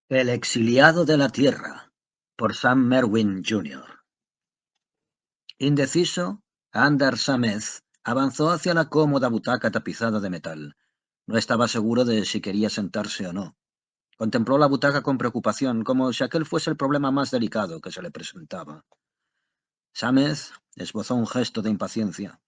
El exiliado de la Tierra, por Sam Merwin Jr. Indeciso, Anders Samez avanzó hacia la cómoda butaca tapizada de metal. No estaba seguro de si quería sentarse o no. Contempló la butaca con preocupación, como si aquel fuese el problema más delicado que se le presentaba. Samez esbozó un gesto de impaciencia.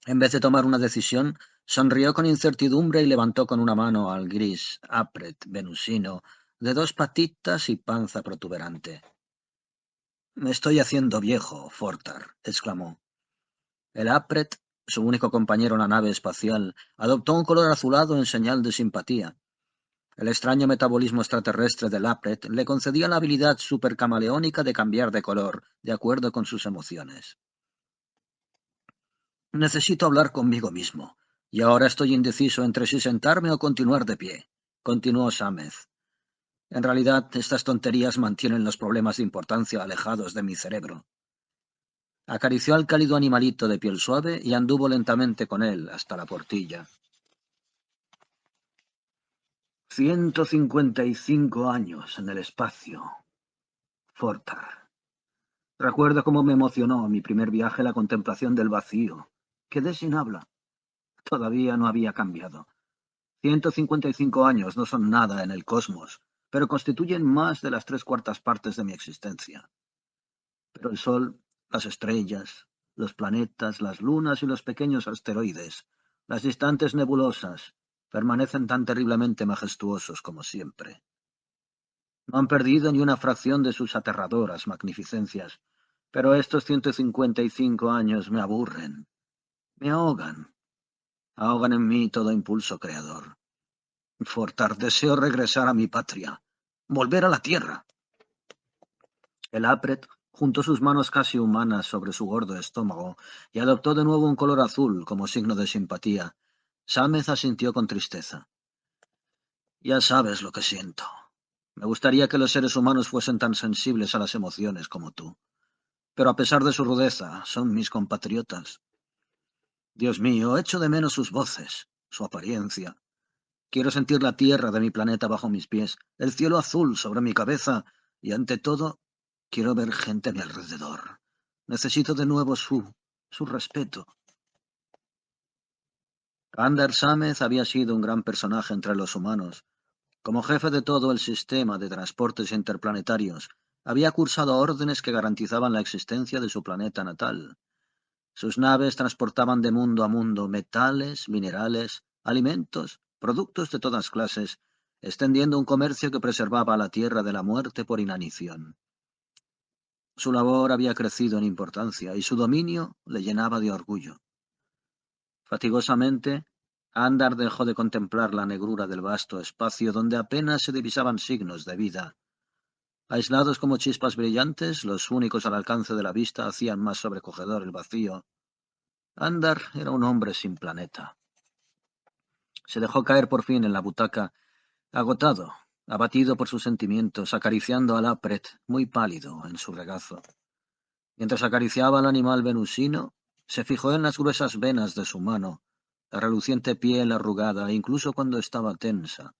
En vez de tomar una decisión, sonrió con incertidumbre y levantó con una mano al gris Apret venusino, de dos patitas y panza protuberante. «Me estoy haciendo viejo, Fortar», exclamó. El Apret, su único compañero en la nave espacial, adoptó un color azulado en señal de simpatía. El extraño metabolismo extraterrestre del Apret le concedía la habilidad supercamaleónica de cambiar de color, de acuerdo con sus emociones. «Necesito hablar conmigo mismo, y ahora estoy indeciso entre si sentarme o continuar de pie», continuó Samez. «En realidad, estas tonterías mantienen los problemas de importancia alejados de mi cerebro». Acarició al cálido animalito de piel suave y anduvo lentamente con él hasta la portilla. 155 años en el espacio. Fortar. Recuerdo cómo me emocionó mi primer viaje a la contemplación del vacío. Quedé sin habla. Todavía no había cambiado. 155 años no son nada en el cosmos, pero constituyen más de las 3/4 partes de mi existencia. Pero el Sol, las estrellas, los planetas, las lunas y los pequeños asteroides, las distantes nebulosas, permanecen tan terriblemente majestuosos como siempre. No han perdido ni una fracción de sus aterradoras magnificencias, pero estos 155 años me aburren, me ahogan en mí todo impulso creador. Fortar, deseo regresar a mi patria, volver a la tierra. El Apret juntó sus manos casi humanas sobre su gordo estómago y adoptó de nuevo un color azul como signo de simpatía. Sámez asintió con tristeza. «Ya sabes lo que siento. Me gustaría que los seres humanos fuesen tan sensibles a las emociones como tú. Pero a pesar de su rudeza, son mis compatriotas. Dios mío, echo de menos sus voces, su apariencia. Quiero sentir la tierra de mi planeta bajo mis pies, el cielo azul sobre mi cabeza y, ante todo, quiero ver gente a mi alrededor. Necesito de nuevo su respeto». Anders Samez había sido un gran personaje entre los humanos. Como jefe de todo el sistema de transportes interplanetarios, había cursado órdenes que garantizaban la existencia de su planeta natal. Sus naves transportaban de mundo a mundo metales, minerales, alimentos, productos de todas clases, extendiendo un comercio que preservaba a la Tierra de la muerte por inanición. Su labor había crecido en importancia y su dominio le llenaba de orgullo. Fatigosamente, Andar dejó de contemplar la negrura del vasto espacio donde apenas se divisaban signos de vida. Aislados como chispas brillantes, los únicos al alcance de la vista hacían más sobrecogedor el vacío. Andar era un hombre sin planeta. Se dejó caer por fin en la butaca, agotado, abatido por sus sentimientos, acariciando al Apret, muy pálido, en su regazo. Mientras acariciaba al animal venusino, se fijó en las gruesas venas de su mano, la reluciente piel arrugada, incluso cuando estaba tensa.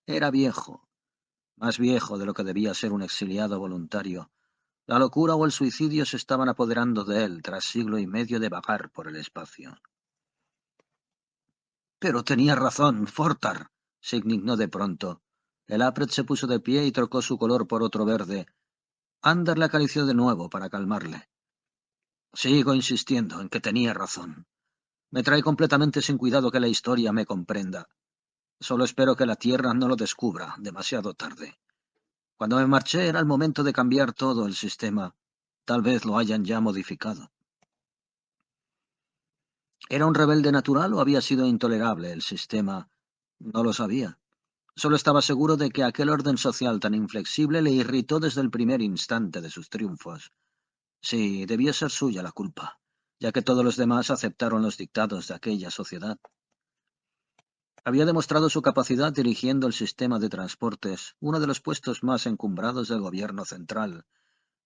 Era viejo, más viejo de lo que debía ser un exiliado voluntario. La locura o el suicidio se estaban apoderando de él tras siglo y medio de vagar por el espacio. «Pero tenía razón, Fortar», se indignó de pronto. El Apret se puso de pie y trocó su color por otro verde. Ander le acarició de nuevo para calmarle. «Sigo insistiendo en que tenía razón. Me trae completamente sin cuidado que la historia me comprenda. Solo espero que la Tierra no lo descubra demasiado tarde. Cuando me marché era el momento de cambiar todo el sistema. Tal vez lo hayan ya modificado». ¿Era un rebelde natural o había sido intolerable el sistema? No lo sabía. Solo estaba seguro de que aquel orden social tan inflexible le irritó desde el primer instante de sus triunfos. Sí, debía ser suya la culpa, ya que todos los demás aceptaron los dictados de aquella sociedad. Había demostrado su capacidad dirigiendo el sistema de transportes, uno de los puestos más encumbrados del gobierno central,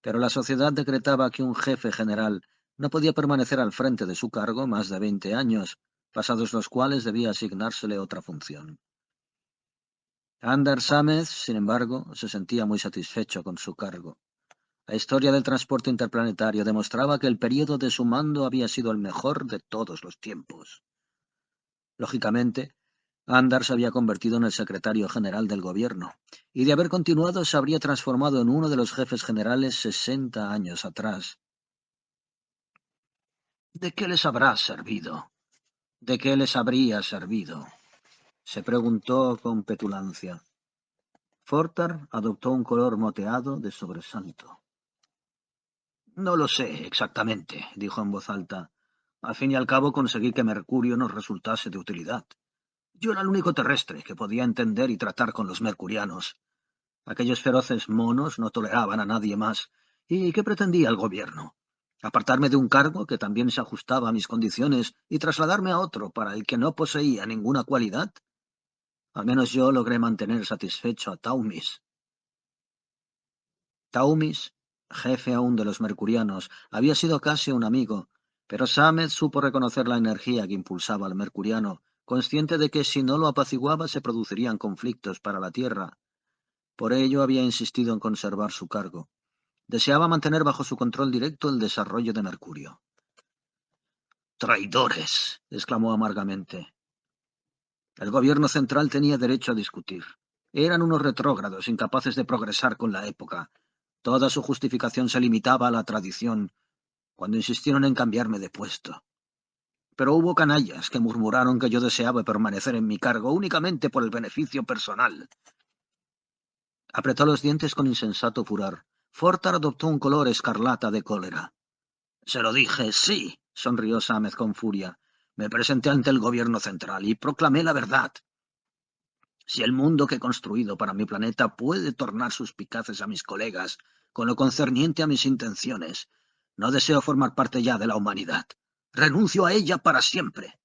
pero la sociedad decretaba que un jefe general no podía permanecer al frente de su cargo más de 20 años, pasados los cuales debía asignársele otra función. Anders Sámez, sin embargo, se sentía muy satisfecho con su cargo. La historia del transporte interplanetario demostraba que el período de su mando había sido el mejor de todos los tiempos. Lógicamente, Anders se había convertido en el secretario general del gobierno, y de haber continuado se habría transformado en uno de los jefes generales 60 años atrás. ¿De qué les habrá servido? ¿De qué les habría servido? Se preguntó con petulancia. Fortar adoptó un color moteado de sobresalto. No lo sé exactamente, dijo en voz alta. Al fin y al cabo conseguí que Mercurio nos resultase de utilidad. Yo era el único terrestre que podía entender y tratar con los mercurianos. Aquellos feroces monos no toleraban a nadie más. ¿Y qué pretendía el gobierno? ¿Apartarme de un cargo que también se ajustaba a mis condiciones y trasladarme a otro para el que no poseía ninguna cualidad? Al menos yo logré mantener satisfecho a Taumis. Taumis, jefe aún de los mercurianos, había sido casi un amigo, pero Sámez supo reconocer la energía que impulsaba al mercuriano, consciente de que si no lo apaciguaba se producirían conflictos para la Tierra. Por ello había insistido en conservar su cargo. Deseaba mantener bajo su control directo el desarrollo de Mercurio. ¡Traidores!, exclamó amargamente. El gobierno central tenía derecho a discutir. Eran unos retrógrados, incapaces de progresar con la época. Toda su justificación se limitaba a la tradición, cuando insistieron en cambiarme de puesto. Pero hubo canallas que murmuraron que yo deseaba permanecer en mi cargo únicamente por el beneficio personal. Apretó los dientes con insensato furor. Fortar adoptó un color escarlata de cólera. Se lo dije, sí, sonrió Sámez con furia. Me presenté ante el gobierno central y proclamé la verdad. Si el mundo que he construido para mi planeta puede tornar suspicaces a mis colegas con lo concerniente a mis intenciones, no deseo formar parte ya de la humanidad. Renuncio a ella para siempre.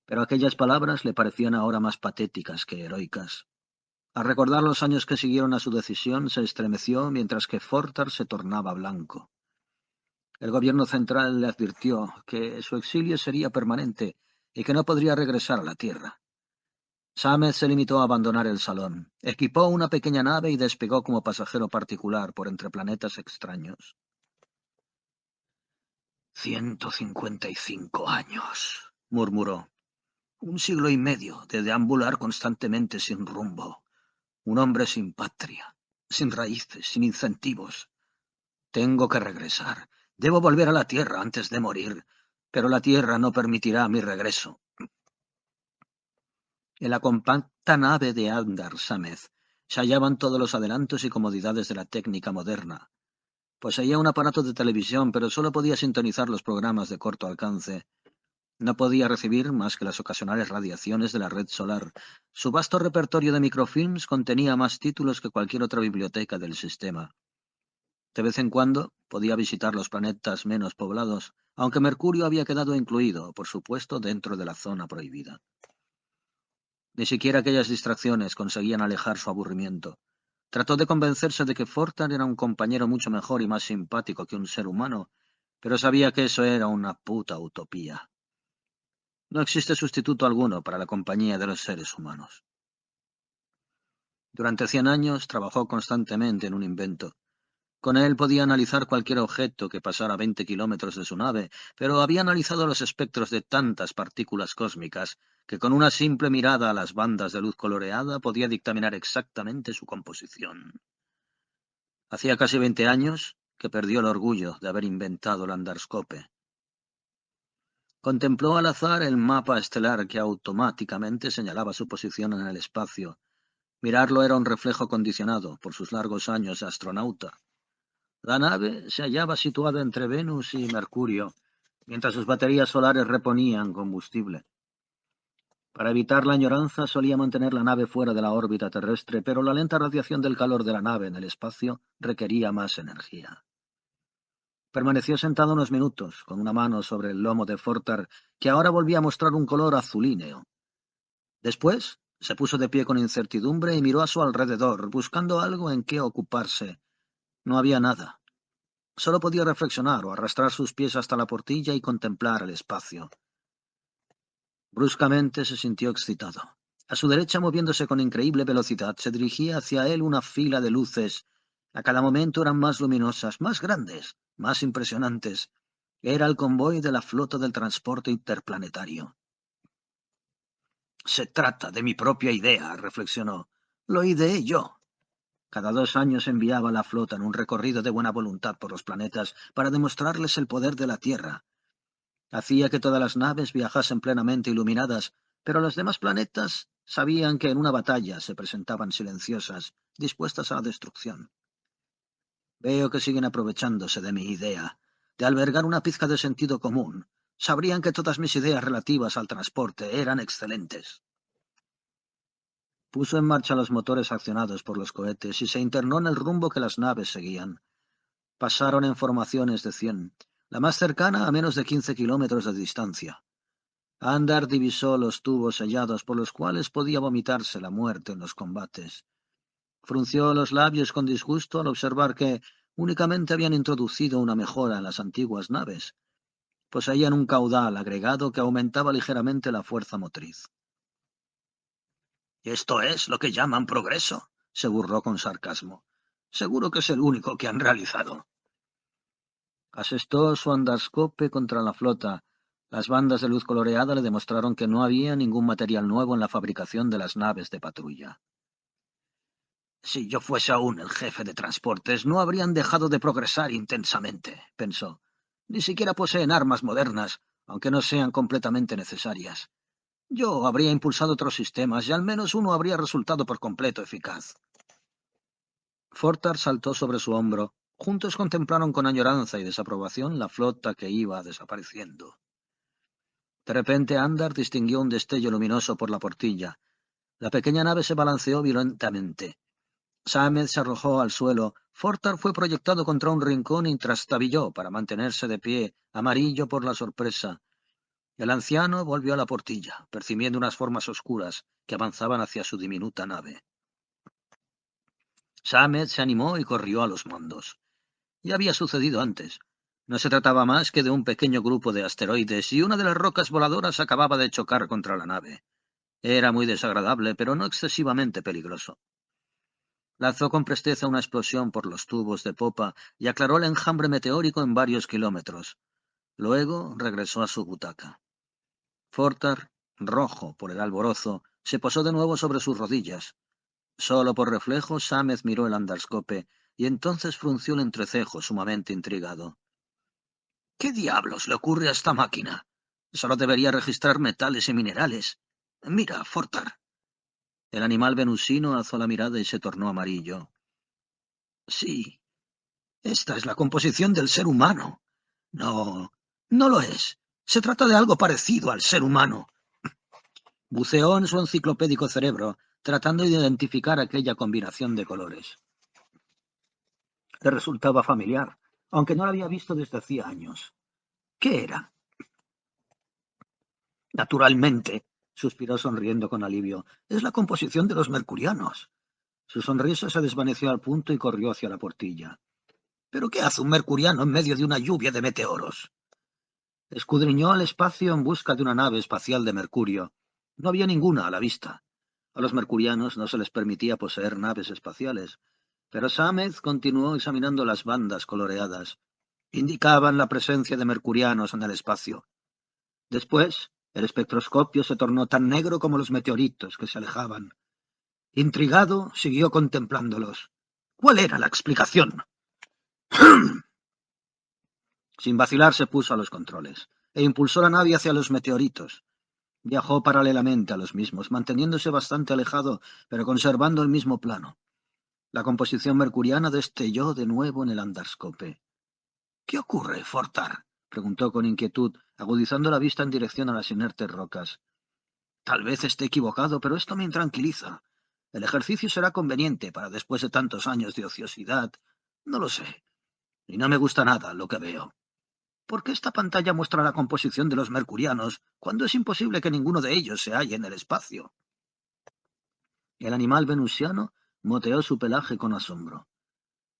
Pero aquellas palabras le parecían ahora más patéticas que heroicas. Al recordar los años que siguieron a su decisión, se estremeció mientras que Fortar se tornaba blanco. El gobierno central le advirtió que su exilio sería permanente y que no podría regresar a la Tierra. Sámez se limitó a abandonar el salón, equipó una pequeña nave y despegó como pasajero particular por entre planetas extraños. 155 años, murmuró. Un siglo y medio de deambular constantemente sin rumbo. Un hombre sin patria, sin raíces, sin incentivos. Tengo que regresar. Debo volver a la Tierra antes de morir, pero la Tierra no permitirá mi regreso. En la compacta nave de Anders Sámez se hallaban todos los adelantos y comodidades de la técnica moderna. Poseía un aparato de televisión, pero solo podía sintonizar los programas de corto alcance. No podía recibir más que las ocasionales radiaciones de la red solar. Su vasto repertorio de microfilms contenía más títulos que cualquier otra biblioteca del sistema. De vez en cuando podía visitar los planetas menos poblados, aunque Mercurio había quedado incluido, por supuesto, dentro de la zona prohibida. Ni siquiera aquellas distracciones conseguían alejar su aburrimiento. Trató de convencerse de que Fortan era un compañero mucho mejor y más simpático que un ser humano, pero sabía que eso era una puta utopía. No existe sustituto alguno para la compañía de los seres humanos. Durante 100 años trabajó constantemente en un invento. Con él podía analizar cualquier objeto que pasara 20 kilómetros de su nave, pero había analizado los espectros de tantas partículas cósmicas que con una simple mirada a las bandas de luz coloreada podía dictaminar exactamente su composición. Hacía casi 20 años que perdió el orgullo de haber inventado el andarscope. Contempló al azar el mapa estelar que automáticamente señalaba su posición en el espacio. Mirarlo era un reflejo condicionado por sus largos años de astronauta. La nave se hallaba situada entre Venus y Mercurio, mientras sus baterías solares reponían combustible. Para evitar la añoranza solía mantener la nave fuera de la órbita terrestre, pero la lenta radiación del calor de la nave en el espacio requería más energía. Permaneció sentado unos minutos, con una mano sobre el lomo de Fortar, que ahora volvía a mostrar un color azulíneo. Después se puso de pie con incertidumbre y miró a su alrededor, buscando algo en qué ocuparse. No había nada. Solo podía reflexionar o arrastrar sus pies hasta la portilla y contemplar el espacio. Bruscamente se sintió excitado. A su derecha, moviéndose con increíble velocidad, se dirigía hacia él una fila de luces. A cada momento eran más luminosas, más grandes, más impresionantes. Era el convoy de la flota del transporte interplanetario. Se trata de mi propia idea, reflexionó. Lo ideé yo. Cada 2 años enviaba a la flota en un recorrido de buena voluntad por los planetas para demostrarles el poder de la Tierra. Hacía que todas las naves viajasen plenamente iluminadas, pero los demás planetas sabían que en una batalla se presentaban silenciosas, dispuestas a la destrucción. Veo que siguen aprovechándose de mi idea, de albergar una pizca de sentido común. Sabrían que todas mis ideas relativas al transporte eran excelentes. Puso en marcha los motores accionados por los cohetes y se internó en el rumbo que las naves seguían. Pasaron en formaciones de 100, la más cercana a menos de 15 kilómetros de distancia. Andar divisó los tubos sellados por los cuales podía vomitarse la muerte en los combates. Frunció los labios con disgusto al observar que únicamente habían introducido una mejora en las antiguas naves. Poseían un caudal agregado que aumentaba ligeramente la fuerza motriz. «¿Esto es lo que llaman progreso?», se burló con sarcasmo. «Seguro que es el único que han realizado». Asestó su andarscope contra la flota. Las bandas de luz coloreada le demostraron que no había ningún material nuevo en la fabricación de las naves de patrulla. Si yo fuese aún el jefe de transportes, no habrían dejado de progresar intensamente, pensó. Ni siquiera poseen armas modernas, aunque no sean completamente necesarias. Yo habría impulsado otros sistemas y al menos uno habría resultado por completo eficaz. Fortar saltó sobre su hombro. Juntos contemplaron con añoranza y desaprobación la flota que iba desapareciendo. De repente Andar distinguió un destello luminoso por la portilla. La pequeña nave se balanceó violentamente. Sámez se arrojó al suelo. Fortar fue proyectado contra un rincón y trastabilló para mantenerse de pie, amarillo por la sorpresa. El anciano volvió a la portilla, percibiendo unas formas oscuras que avanzaban hacia su diminuta nave. Sámez se animó y corrió a los mandos. Ya había sucedido antes. No se trataba más que de un pequeño grupo de asteroides y una de las rocas voladoras acababa de chocar contra la nave. Era muy desagradable, pero no excesivamente peligroso. Lanzó con presteza una explosión por los tubos de popa y aclaró el enjambre meteórico en varios kilómetros. Luego regresó a su butaca. Fortar, rojo por el alborozo, se posó de nuevo sobre sus rodillas. Solo por reflejo, Sámez miró el andarscope y entonces frunció el entrecejo sumamente intrigado. ¿Qué diablos le ocurre a esta máquina? Solo debería registrar metales y minerales. Mira, Fortar. El animal venusino alzó la mirada y se tornó amarillo. Sí, esta es la composición del ser humano. No, no lo es. Se trata de algo parecido al ser humano. Buceó en su enciclopédico cerebro, tratando de identificar aquella combinación de colores. Le resultaba familiar, aunque no la había visto desde hacía años. ¿Qué era? Naturalmente, suspiró sonriendo con alivio, es la composición de los mercurianos. Su sonrisa se desvaneció al punto y corrió hacia la portilla. ¿Pero qué hace un mercuriano en medio de una lluvia de meteoros? Escudriñó el espacio en busca de una nave espacial de Mercurio. No había ninguna a la vista. A los mercurianos no se les permitía poseer naves espaciales, pero Sámez continuó examinando las bandas coloreadas. Indicaban la presencia de mercurianos en el espacio. Después, el espectroscopio se tornó tan negro como los meteoritos que se alejaban. Intrigado, siguió contemplándolos. ¿Cuál era la explicación? Sin vacilar se puso a los controles e impulsó la nave hacia los meteoritos. Viajó paralelamente a los mismos, manteniéndose bastante alejado, pero conservando el mismo plano. La composición mercuriana destelló de nuevo en el andarscope. —¿Qué ocurre, Fortar? —preguntó con inquietud, agudizando la vista en dirección a las inertes rocas. Tal vez esté equivocado, pero esto me intranquiliza. El ejercicio será conveniente para después de tantos años de ociosidad. No lo sé. Y no me gusta nada lo que veo. ¿Por qué esta pantalla muestra la composición de los mercurianos cuando es imposible que ninguno de ellos se halle en el espacio? El animal venusiano moteó su pelaje con asombro.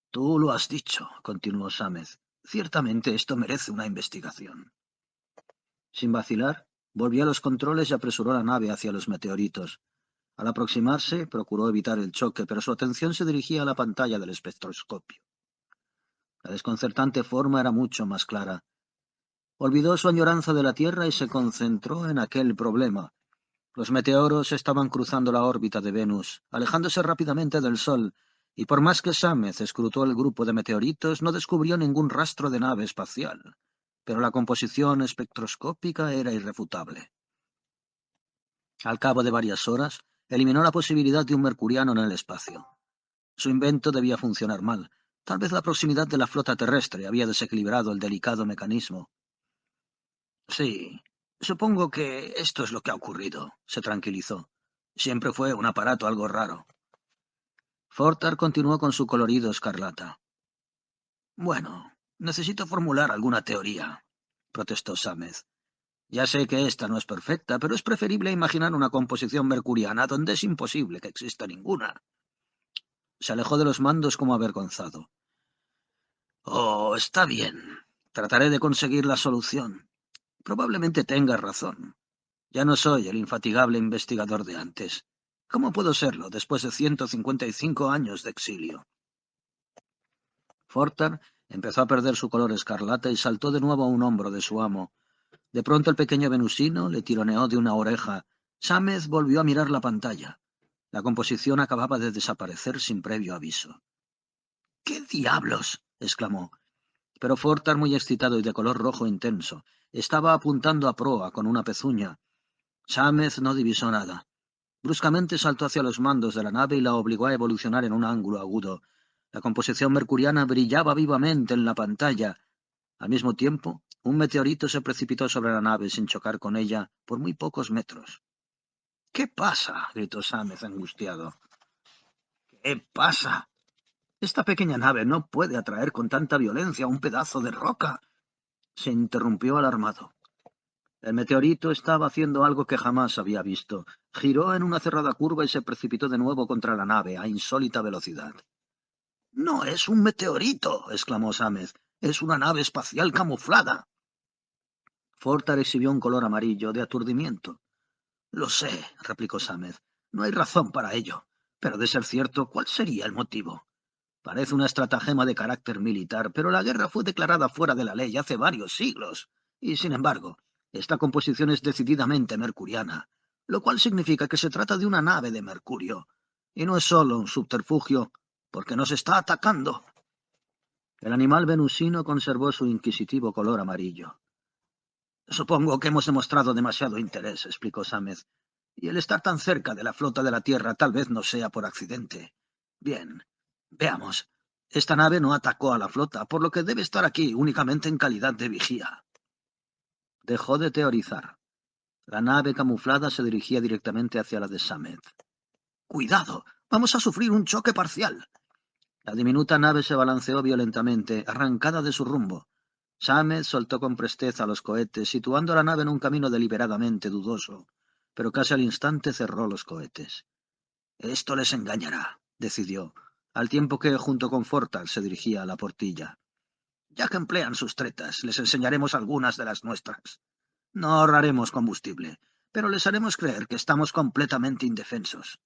Tú lo has dicho, continuó Sámez. Ciertamente esto merece una investigación. Sin vacilar, volvió a los controles y apresuró la nave hacia los meteoritos. Al aproximarse, procuró evitar el choque, pero su atención se dirigía a la pantalla del espectroscopio. La desconcertante forma era mucho más clara. Olvidó su añoranza de la Tierra y se concentró en aquel problema. Los meteoros estaban cruzando la órbita de Venus, alejándose rápidamente del Sol, y por más que Sámez escrutó el grupo de meteoritos, no descubrió ningún rastro de nave espacial. Pero la composición espectroscópica era irrefutable. Al cabo de varias horas, eliminó la posibilidad de un mercuriano en el espacio. Su invento debía funcionar mal. Tal vez la proximidad de la flota terrestre había desequilibrado el delicado mecanismo. Sí, supongo que esto es lo que ha ocurrido, se tranquilizó. Siempre fue un aparato algo raro. Fortar continuó con su colorido escarlata. Bueno, necesito formular alguna teoría, protestó Sámez. Ya sé que esta no es perfecta, pero es preferible imaginar una composición mercuriana donde es imposible que exista ninguna. Se alejó de los mandos como avergonzado. Oh, está bien. Trataré de conseguir la solución. Probablemente tengas razón. Ya no soy el infatigable investigador de antes. ¿Cómo puedo serlo después de 155 años de exilio? Fortar empezó a perder su color escarlata y saltó de nuevo a un hombro de su amo. De pronto el pequeño venusino le tironeó de una oreja. Sámez volvió a mirar la pantalla. La composición acababa de desaparecer sin previo aviso. —¿Qué diablos? —exclamó. Pero Fortar, muy excitado y de color rojo intenso, estaba apuntando a proa con una pezuña. Sámez no divisó nada. Bruscamente saltó hacia los mandos de la nave y la obligó a evolucionar en un ángulo agudo. La composición mercuriana brillaba vivamente en la pantalla. Al mismo tiempo, un meteorito se precipitó sobre la nave sin chocar con ella por muy pocos metros. —¿Qué pasa? —gritó Sámez angustiado. —¿Qué pasa? Esta pequeña nave no puede atraer con tanta violencia un pedazo de roca. Se interrumpió alarmado. El meteorito estaba haciendo algo que jamás había visto. Giró en una cerrada curva y se precipitó de nuevo contra la nave a insólita velocidad. —¡No es un meteorito! —exclamó Sámez. —Es una nave espacial camuflada. Fortar exhibió un color amarillo de aturdimiento. —Lo sé —replicó Sámez—. No hay razón para ello. Pero de ser cierto, ¿cuál sería el motivo? Parece una estratagema de carácter militar, pero la guerra fue declarada fuera de la ley hace varios siglos. Y, sin embargo, esta composición es decididamente mercuriana, lo cual significa que se trata de una nave de Mercurio, y no es solo un subterfugio, porque nos está atacando. El animal venusino conservó su inquisitivo color amarillo. Supongo que hemos demostrado demasiado interés, explicó Sámez, y el estar tan cerca de la flota de la Tierra tal vez no sea por accidente. Bien, veamos. Esta nave no atacó a la flota, por lo que debe estar aquí únicamente en calidad de vigía. Dejó de teorizar. La nave camuflada se dirigía directamente hacia la de Sámez. ¡Cuidado! ¡Vamos a sufrir un choque parcial! La diminuta nave se balanceó violentamente, arrancada de su rumbo. Sámez soltó con presteza los cohetes, situando la nave en un camino deliberadamente dudoso, pero casi al instante cerró los cohetes. Esto les engañará, decidió, al tiempo que, junto con Fortal, se dirigía a la portilla. Ya que emplean sus tretas, les enseñaremos algunas de las nuestras. No ahorraremos combustible, pero les haremos creer que estamos completamente indefensos.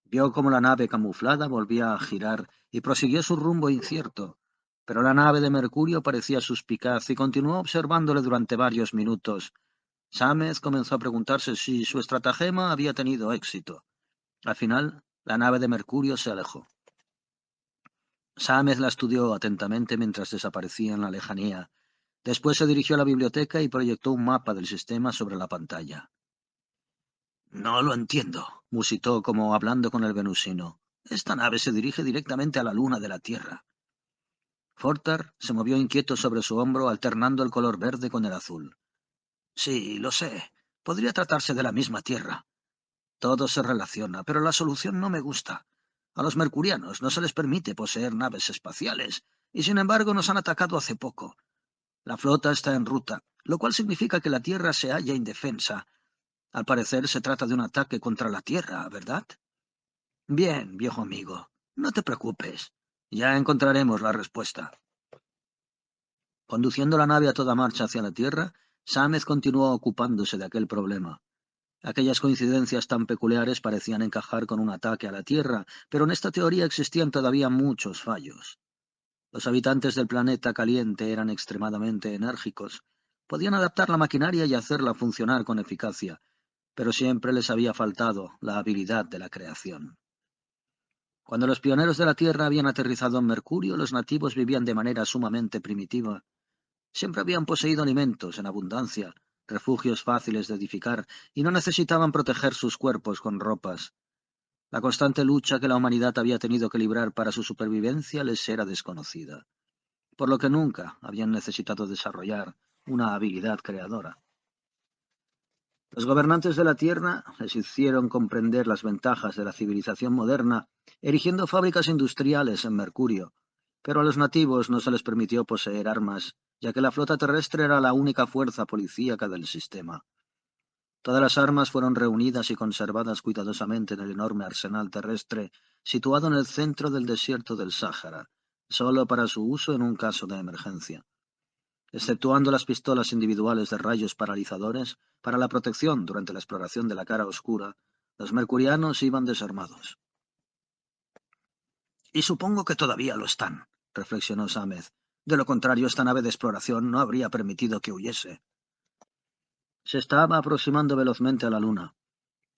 Vio cómo la nave camuflada volvía a girar y prosiguió su rumbo incierto, pero la nave de Mercurio parecía suspicaz y continuó observándole durante varios minutos. Sámez comenzó a preguntarse si su estratagema había tenido éxito. Al final, la nave de Mercurio se alejó. Sámez la estudió atentamente mientras desaparecía en la lejanía. Después se dirigió a la biblioteca y proyectó un mapa del sistema sobre la pantalla. —No lo entiendo —musitó como hablando con el venusino—. Esta nave se dirige directamente a la luna de la Tierra. Fortar se movió inquieto sobre su hombro, alternando el color verde con el azul. —Sí, lo sé. Podría tratarse de la misma Tierra. Todo se relaciona, pero la solución no me gusta. A los mercurianos no se les permite poseer naves espaciales, y sin embargo nos han atacado hace poco. La flota está en ruta, lo cual significa que la Tierra se halla indefensa. Al parecer se trata de un ataque contra la Tierra, ¿verdad? Bien, viejo amigo, no te preocupes. Ya encontraremos la respuesta. Conduciendo la nave a toda marcha hacia la Tierra, Sámez continuó ocupándose de aquel problema. Aquellas coincidencias tan peculiares parecían encajar con un ataque a la Tierra, pero en esta teoría existían todavía muchos fallos. Los habitantes del planeta caliente eran extremadamente enérgicos. Podían adaptar la maquinaria y hacerla funcionar con eficacia, pero siempre les había faltado la habilidad de la creación. Cuando los pioneros de la Tierra habían aterrizado en Mercurio, los nativos vivían de manera sumamente primitiva. Siempre habían poseído alimentos en abundancia, refugios fáciles de edificar, y no necesitaban proteger sus cuerpos con ropas. La constante lucha que la humanidad había tenido que librar para su supervivencia les era desconocida, por lo que nunca habían necesitado desarrollar una habilidad creadora. Los gobernantes de la Tierra les hicieron comprender las ventajas de la civilización moderna, erigiendo fábricas industriales en Mercurio, pero a los nativos no se les permitió poseer armas, ya que la flota terrestre era la única fuerza policíaca del sistema. Todas las armas fueron reunidas y conservadas cuidadosamente en el enorme arsenal terrestre situado en el centro del desierto del Sáhara, solo para su uso en un caso de emergencia. Exceptuando las pistolas individuales de rayos paralizadores, para la protección durante la exploración de la cara oscura, los mercurianos iban desarmados. Y supongo que todavía lo están, reflexionó Sámez. De lo contrario, esta nave de exploración no habría permitido que huyese. Se estaba aproximando velozmente a la Luna.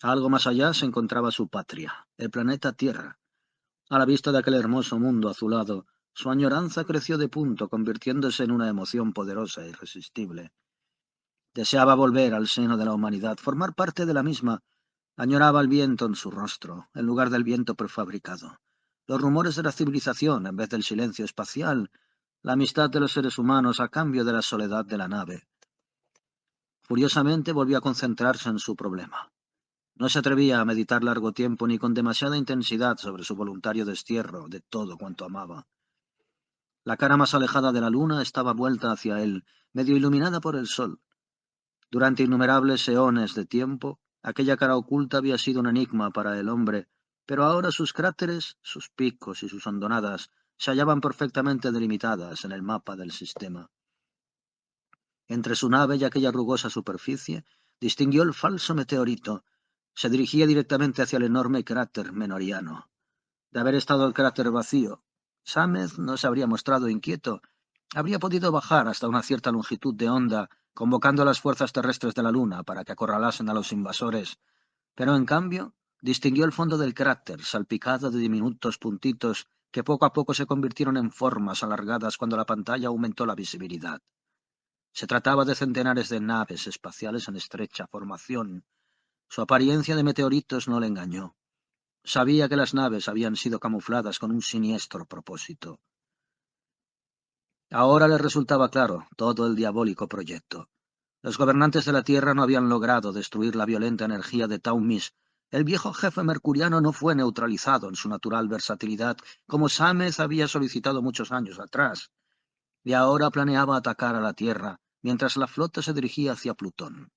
Algo más allá se encontraba su patria, el planeta Tierra. A la vista de aquel hermoso mundo azulado, su añoranza creció de punto, convirtiéndose en una emoción poderosa e irresistible. Deseaba volver al seno de la humanidad, formar parte de la misma. Añoraba el viento en su rostro, en lugar del viento prefabricado. Los rumores de la civilización en vez del silencio espacial. La amistad de los seres humanos a cambio de la soledad de la nave. Furiosamente volvió a concentrarse en su problema. No se atrevía a meditar largo tiempo ni con demasiada intensidad sobre su voluntario destierro de todo cuanto amaba. La cara más alejada de la luna estaba vuelta hacia él, medio iluminada por el sol. Durante innumerables eones de tiempo, aquella cara oculta había sido un enigma para el hombre, pero ahora sus cráteres, sus picos y sus hondonadas se hallaban perfectamente delimitadas en el mapa del sistema. Entre su nave y aquella rugosa superficie, distinguió el falso meteorito. Se dirigía directamente hacia el enorme cráter menoriano. De haber estado el cráter vacío, Sámez no se habría mostrado inquieto. Habría podido bajar hasta una cierta longitud de onda, convocando a las fuerzas terrestres de la Luna para que acorralasen a los invasores. Pero en cambio, distinguió el fondo del cráter, salpicado de diminutos puntitos que poco a poco se convirtieron en formas alargadas cuando la pantalla aumentó la visibilidad. Se trataba de centenares de naves espaciales en estrecha formación. Su apariencia de meteoritos no le engañó. Sabía que las naves habían sido camufladas con un siniestro propósito. Ahora le resultaba claro todo el diabólico proyecto. Los gobernantes de la Tierra no habían logrado destruir la violenta energía de Taumis. El viejo jefe mercuriano no fue neutralizado en su natural versatilidad, como Sámez había solicitado muchos años atrás, y ahora planeaba atacar a la Tierra, mientras la flota se dirigía hacia Plutón.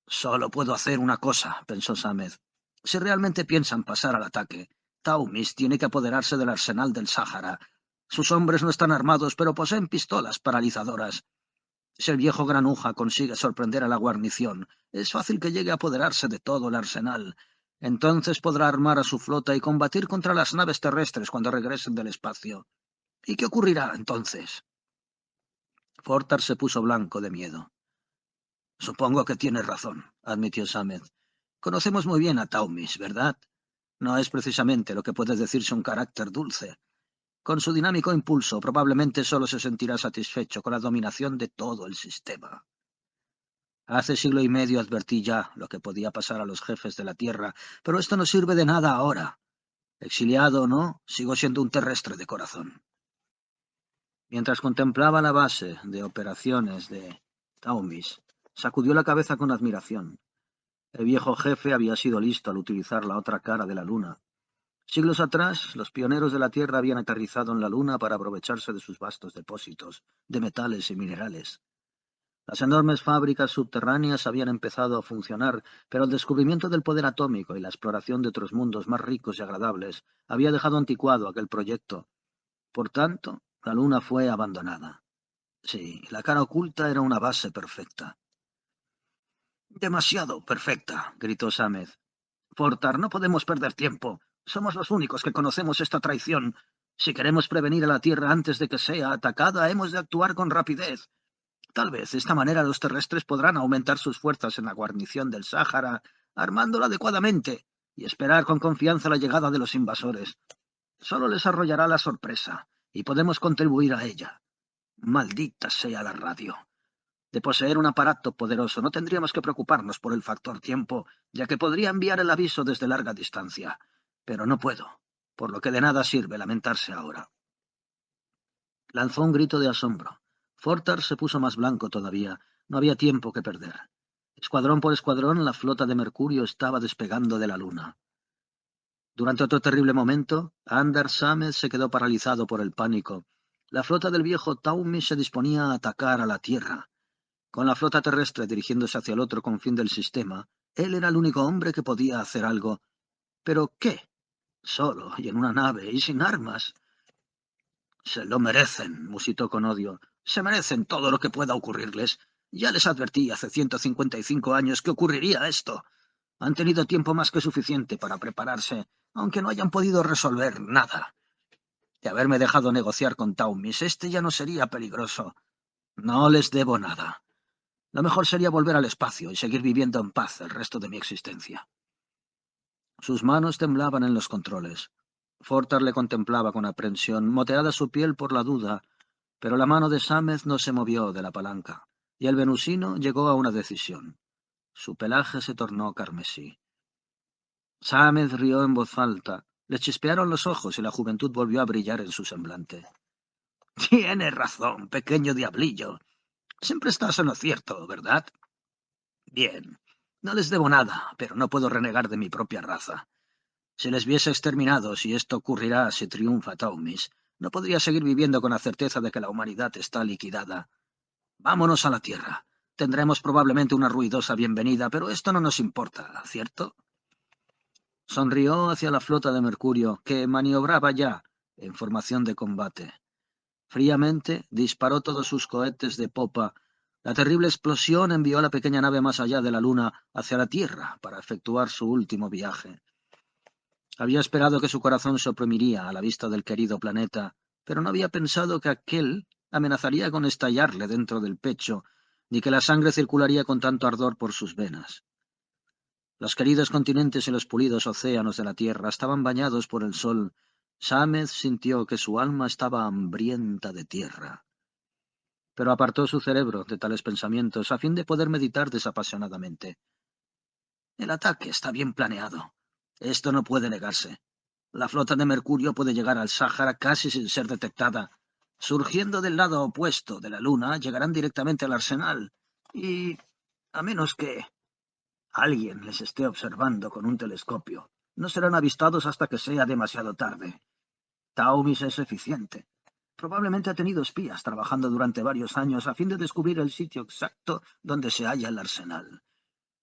Solo puedo hacer una cosa, pensó Sámez. Si realmente piensan pasar al ataque, Taumis tiene que apoderarse del arsenal del Sáhara. Sus hombres no están armados, pero poseen pistolas paralizadoras. Si el viejo granuja consigue sorprender a la guarnición, es fácil que llegue a apoderarse de todo el arsenal. Entonces podrá armar a su flota y combatir contra las naves terrestres cuando regresen del espacio. ¿Y qué ocurrirá entonces? Fortar se puso blanco de miedo. Supongo que tienes razón, admitió Sámez. Conocemos muy bien a Taumis, ¿verdad? No es precisamente lo que puede decirse un carácter dulce. Con su dinámico impulso, probablemente solo se sentirá satisfecho con la dominación de todo el sistema. Hace siglo y medio advertí ya lo que podía pasar a los jefes de la Tierra, pero esto no sirve de nada ahora. Exiliado o no, sigo siendo un terrestre de corazón. Mientras contemplaba la base de operaciones de Taumis, sacudió la cabeza con admiración. El viejo jefe había sido listo al utilizar la otra cara de la luna. Siglos atrás, los pioneros de la Tierra habían aterrizado en la luna para aprovecharse de sus vastos depósitos de metales y minerales. Las enormes fábricas subterráneas habían empezado a funcionar, pero el descubrimiento del poder atómico y la exploración de otros mundos más ricos y agradables había dejado anticuado aquel proyecto. Por tanto, la luna fue abandonada. Sí, la cara oculta era una base perfecta. Demasiado perfecta, gritó Sámez. Fortar, no podemos perder tiempo. Somos los únicos que conocemos esta traición. Si queremos prevenir a la Tierra antes de que sea atacada, hemos de actuar con rapidez. Tal vez de esta manera los terrestres podrán aumentar sus fuerzas en la guarnición del Sáhara, armándola adecuadamente, y esperar con confianza la llegada de los invasores. Solo les arrollará la sorpresa, y podemos contribuir a ella. Maldita sea la radio. De poseer un aparato poderoso, no tendríamos que preocuparnos por el factor tiempo, ya que podría enviar el aviso desde larga distancia. Pero no puedo, por lo que de nada sirve lamentarse ahora. Lanzó un grito de asombro. Fortar se puso más blanco todavía. No había tiempo que perder. Escuadrón por escuadrón, la flota de Mercurio estaba despegando de la luna. Durante otro terrible momento, Anders Sámez se quedó paralizado por el pánico. La flota del viejo Taumi se disponía a atacar a la Tierra. Con la flota terrestre dirigiéndose hacia el otro confín del sistema, él era el único hombre que podía hacer algo. ¿Pero qué? Solo y en una nave y sin armas. Se lo merecen, musitó con odio. Se merecen todo lo que pueda ocurrirles. Ya les advertí hace 155 años que ocurriría esto. Han tenido tiempo más que suficiente para prepararse, aunque no hayan podido resolver nada. De haberme dejado negociar con Taumis, este ya no sería peligroso. No les debo nada. Lo mejor sería volver al espacio y seguir viviendo en paz el resto de mi existencia. Sus manos temblaban en los controles. Fortar le contemplaba con aprensión, moteada su piel por la duda, pero la mano de Sámez no se movió de la palanca, y el venusino llegó a una decisión. Su pelaje se tornó carmesí. Sámez rió en voz alta, le chispearon los ojos y la juventud volvió a brillar en su semblante. Tienes razón, pequeño diablillo. Siempre estás en lo cierto, ¿verdad? Bien, no les debo nada, pero no puedo renegar de mi propia raza. Si les viese exterminados, y esto ocurrirá si triunfa Taumis, no podría seguir viviendo con la certeza de que la humanidad está liquidada. Vámonos a la Tierra. Tendremos probablemente una ruidosa bienvenida, pero esto no nos importa, ¿cierto? Sonrió hacia la flota de Mercurio, que maniobraba ya en formación de combate. Fríamente disparó todos sus cohetes de popa. La terrible explosión envió a la pequeña nave más allá de la Luna, hacia la Tierra, para efectuar su último viaje. Había esperado que su corazón se oprimiría a la vista del querido planeta, pero no había pensado que aquel amenazaría con estallarle dentro del pecho, ni que la sangre circularía con tanto ardor por sus venas. Los queridos continentes y los pulidos océanos de la tierra estaban bañados por el sol. Sámez sintió que su alma estaba hambrienta de tierra. Pero apartó su cerebro de tales pensamientos a fin de poder meditar desapasionadamente. El ataque está bien planeado. Esto no puede negarse. La flota de Mercurio puede llegar al Sáhara casi sin ser detectada. Surgiendo del lado opuesto de la Luna, llegarán directamente al arsenal. Y, a menos que alguien les esté observando con un telescopio, no serán avistados hasta que sea demasiado tarde. Taumis es eficiente. Probablemente ha tenido espías trabajando durante varios años a fin de descubrir el sitio exacto donde se halla el arsenal.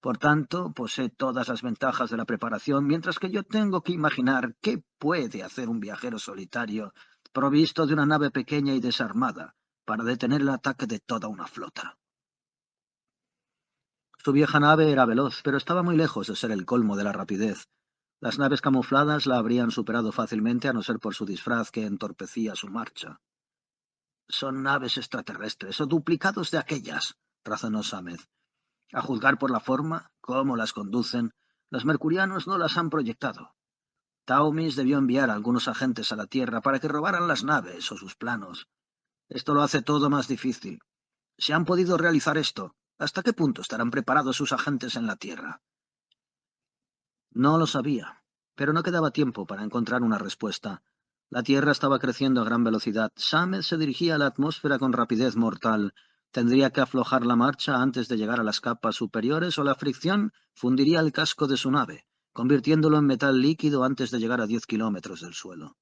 Por tanto, posee todas las ventajas de la preparación, mientras que yo tengo que imaginar qué puede hacer un viajero solitario, provisto de una nave pequeña y desarmada, para detener el ataque de toda una flota. Su vieja nave era veloz, pero estaba muy lejos de ser el colmo de la rapidez. Las naves camufladas la habrían superado fácilmente a no ser por su disfraz que entorpecía su marcha. Son naves extraterrestres o duplicados de aquellas, razonó Sámez. A juzgar por la forma, cómo las conducen, los mercurianos no las han proyectado. Taumis debió enviar a algunos agentes a la Tierra para que robaran las naves o sus planos. Esto lo hace todo más difícil. Si han podido realizar esto, ¿hasta qué punto estarán preparados sus agentes en la Tierra? No lo sabía, pero no quedaba tiempo para encontrar una respuesta. La Tierra estaba creciendo a gran velocidad. Sámez se dirigía a la atmósfera con rapidez mortal. Tendría que aflojar la marcha antes de llegar a las capas superiores o la fricción fundiría el casco de su nave, convirtiéndolo en metal líquido antes de llegar a 10 kilómetros del suelo.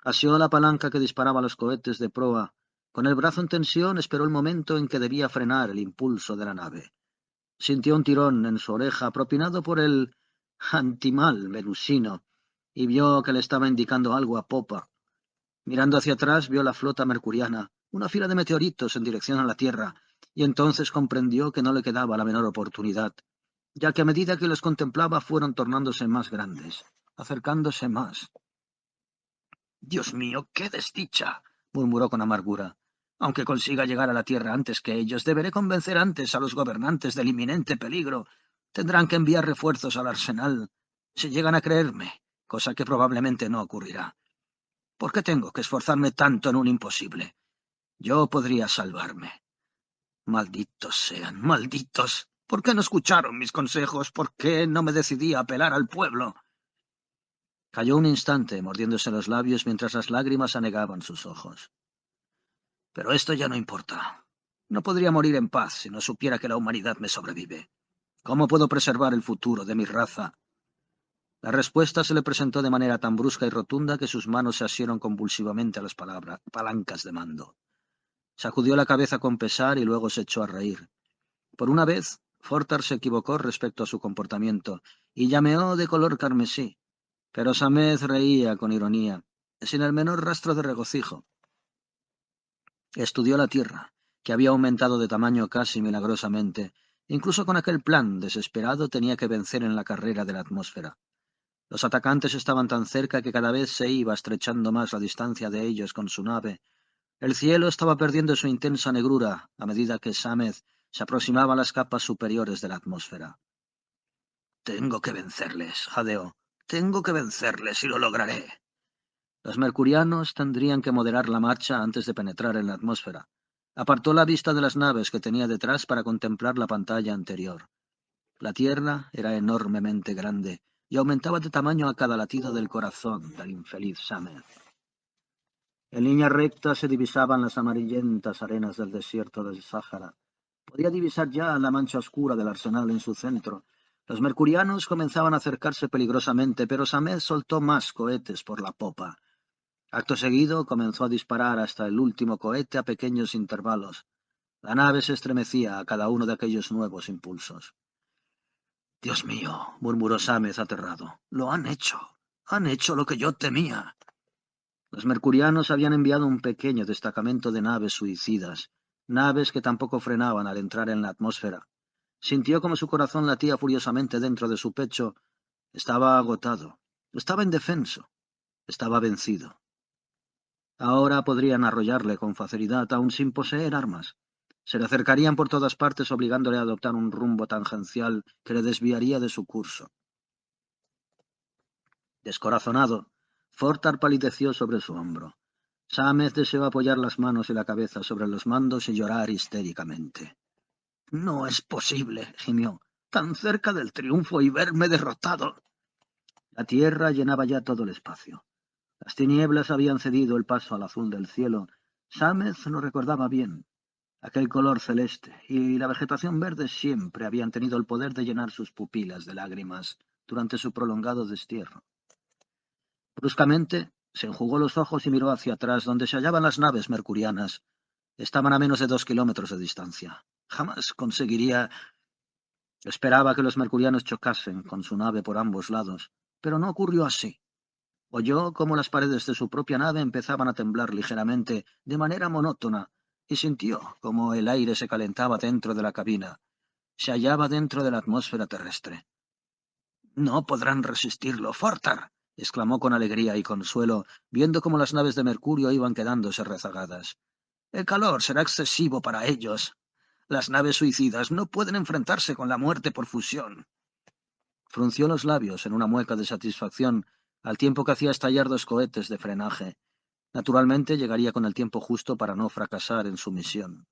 Asió la palanca que disparaba los cohetes de proa. Con el brazo en tensión esperó el momento en que debía frenar el impulso de la nave. Sintió un tirón en su oreja propinado por el antimal venusino y vio que le estaba indicando algo a popa. Mirando hacia atrás vio la flota mercuriana, una fila de meteoritos en dirección a la Tierra. y entonces comprendió que no le quedaba la menor oportunidad, ya que a medida que los contemplaba fueron tornándose más grandes, acercándose más. «Dios mío, qué desdicha», murmuró con amargura. «Aunque consiga llegar a la tierra antes que ellos, deberé convencer antes a los gobernantes del inminente peligro. Tendrán que enviar refuerzos al arsenal, si llegan a creerme, cosa que probablemente no ocurrirá. ¿Por qué tengo que esforzarme tanto en un imposible? Yo podría salvarme. Malditos sean, malditos. ¿Por qué no escucharon mis consejos? ¿Por qué no me decidí a apelar al pueblo?» Calló un instante, mordiéndose los labios mientras las lágrimas anegaban sus ojos. «Pero esto ya no importa. No podría morir en paz si no supiera que la humanidad me sobrevive. ¿Cómo puedo preservar el futuro de mi raza?» La respuesta se le presentó de manera tan brusca y rotunda que sus manos se asieron convulsivamente a las palancas de mando. Sacudió la cabeza con pesar y luego se echó a reír. Por una vez, Fortar se equivocó respecto a su comportamiento y llameó de color carmesí, pero Samez reía con ironía, sin el menor rastro de regocijo. Estudió la tierra, que había aumentado de tamaño casi milagrosamente. Incluso con aquel plan desesperado tenía que vencer en la carrera de la atmósfera. Los atacantes estaban tan cerca que cada vez se iba estrechando más la distancia de ellos con su nave. El cielo estaba perdiendo su intensa negrura a medida que Sámez se aproximaba a las capas superiores de la atmósfera. «Tengo que vencerles», jadeó. «Tengo que vencerles y lo lograré». Los mercurianos tendrían que moderar la marcha antes de penetrar en la atmósfera. Apartó la vista de las naves que tenía detrás para contemplar la pantalla anterior. La Tierra era enormemente grande y aumentaba de tamaño a cada latido del corazón del infeliz Sámez. En línea recta se divisaban las amarillentas arenas del desierto del Sáhara. Podía divisar ya la mancha oscura del arsenal en su centro. Los mercurianos comenzaban a acercarse peligrosamente, pero Sámez soltó más cohetes por la popa. Acto seguido comenzó a disparar hasta el último cohete a pequeños intervalos. La nave se estremecía a cada uno de aquellos nuevos impulsos. «Dios mío», murmuró Sámez aterrado, «lo han hecho. Han hecho lo que yo temía». Los mercurianos habían enviado un pequeño destacamento de naves suicidas, naves que tampoco frenaban al entrar en la atmósfera. Sintió como su corazón latía furiosamente dentro de su pecho. Estaba agotado, estaba indefenso, estaba vencido. Ahora podrían arrollarle con facilidad, aun sin poseer armas. Se le acercarían por todas partes obligándole a adoptar un rumbo tangencial que le desviaría de su curso. Descorazonado, Fortar palideció sobre su hombro. Sámez deseó apoyar las manos y la cabeza sobre los mandos y llorar histéricamente. «No es posible», gimió, «tan cerca del triunfo y verme derrotado». La tierra llenaba ya todo el espacio. Las tinieblas habían cedido el paso al azul del cielo. Sámez lo recordaba bien. Aquel color celeste y la vegetación verde siempre habían tenido el poder de llenar sus pupilas de lágrimas durante su prolongado destierro. Bruscamente se enjugó los ojos y miró hacia atrás, donde se hallaban las naves mercurianas. Estaban a menos de 2 kilómetros de distancia. Jamás conseguiría... Esperaba que los mercurianos chocasen con su nave por ambos lados, pero no ocurrió así. Oyó cómo las paredes de su propia nave empezaban a temblar ligeramente, de manera monótona, y sintió cómo el aire se calentaba dentro de la cabina. Se hallaba dentro de la atmósfera terrestre. «No podrán resistirlo, Fortar», exclamó con alegría y consuelo, viendo cómo las naves de Mercurio iban quedándose rezagadas. «El calor será excesivo para ellos. Las naves suicidas no pueden enfrentarse con la muerte por fusión». Frunció los labios en una mueca de satisfacción, al tiempo que hacía estallar 2 cohetes de frenaje. Naturalmente llegaría con el tiempo justo para no fracasar en su misión.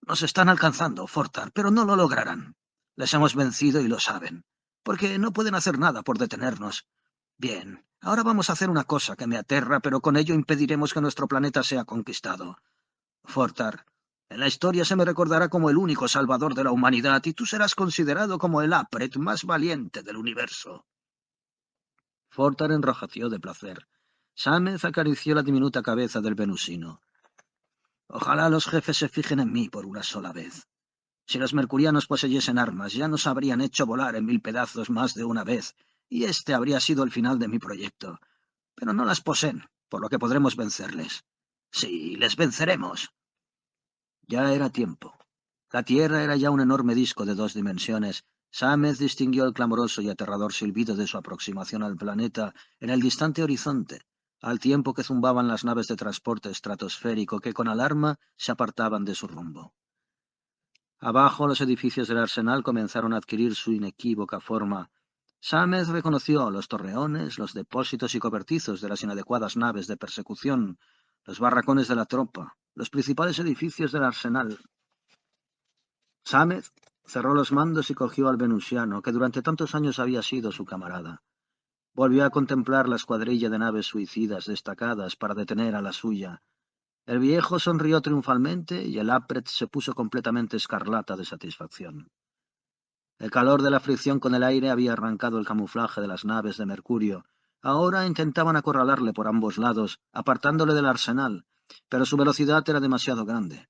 «Nos están alcanzando, Fortar, pero no lo lograrán. Les hemos vencido y lo saben, porque no pueden hacer nada por detenernos. Bien, ahora vamos a hacer una cosa que me aterra, pero con ello impediremos que nuestro planeta sea conquistado. Fortar, en la historia se me recordará como el único salvador de la humanidad y tú serás considerado como el Apret más valiente del universo». Fortar enrojeció de placer. Sámez acarició la diminuta cabeza del venusino. «Ojalá los jefes se fijen en mí por una sola vez. Si los mercurianos poseyesen armas, ya nos habrían hecho volar en 1000 pedazos más de una vez, y este habría sido el final de mi proyecto. Pero no las poseen, por lo que podremos vencerles. Sí, les venceremos». Ya era tiempo. La Tierra era ya un enorme disco de 2 dimensiones. Sámez distinguió el clamoroso y aterrador silbido de su aproximación al planeta en el distante horizonte, al tiempo que zumbaban las naves de transporte estratosférico que con alarma se apartaban de su rumbo. Abajo los edificios del arsenal comenzaron a adquirir su inequívoca forma. Sámez reconoció los torreones, los depósitos y cobertizos de las inadecuadas naves de persecución, los barracones de la tropa, los principales edificios del arsenal. Sámez cerró los mandos y cogió al venusiano, que durante tantos años había sido su camarada. Volvió a contemplar la escuadrilla de naves suicidas destacadas para detener a la suya. El viejo sonrió triunfalmente y el Apret se puso completamente escarlata de satisfacción. El calor de la fricción con el aire había arrancado el camuflaje de las naves de Mercurio. Ahora intentaban acorralarle por ambos lados, apartándole del arsenal, pero su velocidad era demasiado grande.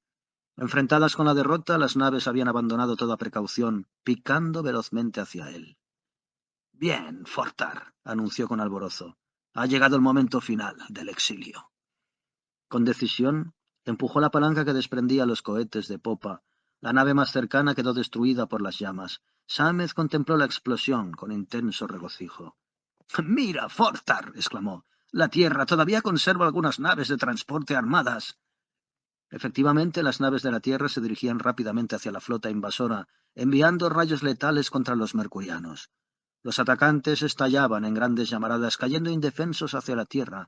Enfrentadas con la derrota, las naves habían abandonado toda precaución, picando velozmente hacia él. «Bien, Fortar», anunció con alborozo. «Ha llegado el momento final del exilio». Con decisión, empujó la palanca que desprendía los cohetes de popa. La nave más cercana quedó destruida por las llamas. Sámez contempló la explosión con intenso regocijo. «¡Mira, Fortar!», exclamó. «La Tierra todavía conserva algunas naves de transporte armadas». Efectivamente, las naves de la Tierra se dirigían rápidamente hacia la flota invasora, enviando rayos letales contra los mercurianos. Los atacantes estallaban en grandes llamaradas, cayendo indefensos hacia la Tierra.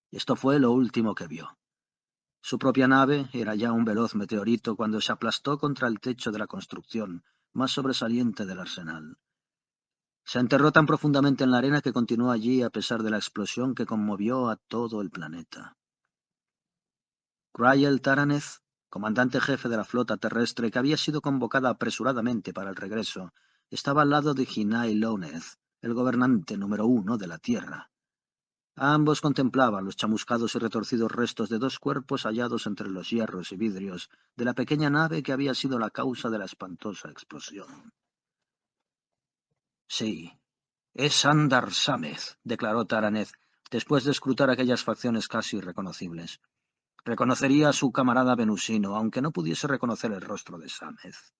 Esto fue lo último que vio. Su propia nave era ya un veloz meteorito cuando se aplastó contra el techo de la construcción más sobresaliente del arsenal. Se enterró tan profundamente en la arena que continuó allí a pesar de la explosión que conmovió a todo el planeta. Crael Taraneth, comandante jefe de la flota terrestre que había sido convocada apresuradamente para el regreso, estaba al lado de Hinai Louneth, el gobernante número 1 de la Tierra. Ambos contemplaban los chamuscados y retorcidos restos de 2 cuerpos hallados entre los hierros y vidrios de la pequeña nave que había sido la causa de la espantosa explosión. «Sí, es Sandar Sámez», declaró Taraneth, después de escrutar aquellas facciones casi irreconocibles. Reconocería a su camarada venusino, aunque no pudiese reconocer el rostro de Sámez.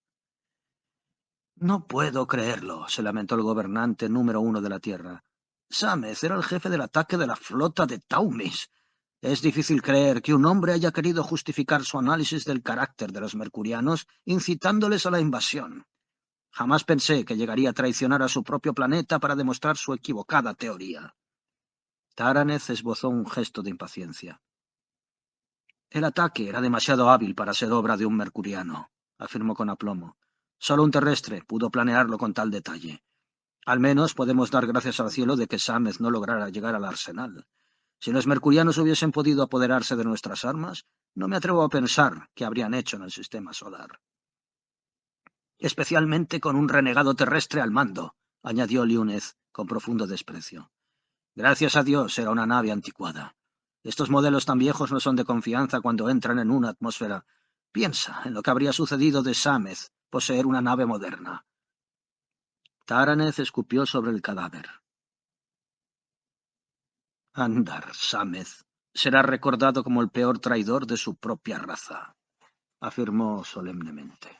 «No puedo creerlo», se lamentó el gobernante número 1 de la Tierra. «Sámez era el jefe del ataque de la flota de Taumis. Es difícil creer que un hombre haya querido justificar su análisis del carácter de los mercurianos incitándoles a la invasión. Jamás pensé que llegaría a traicionar a su propio planeta para demostrar su equivocada teoría». Taraneth esbozó un gesto de impaciencia. «El ataque era demasiado hábil para ser obra de un mercuriano», afirmó con aplomo. «Solo un terrestre pudo planearlo con tal detalle. Al menos podemos dar gracias al cielo de que Sámez no lograra llegar al arsenal. Si los mercurianos hubiesen podido apoderarse de nuestras armas, no me atrevo a pensar qué habrían hecho en el sistema solar». «Especialmente con un renegado terrestre al mando», añadió Liúnez con profundo desprecio. «Gracias a Dios era una nave anticuada. Estos modelos tan viejos no son de confianza cuando entran en una atmósfera. Piensa en lo que habría sucedido de Sámez poseer una nave moderna». Taraneth escupió sobre el cadáver. «Andar Sámez será recordado como el peor traidor de su propia raza», afirmó solemnemente.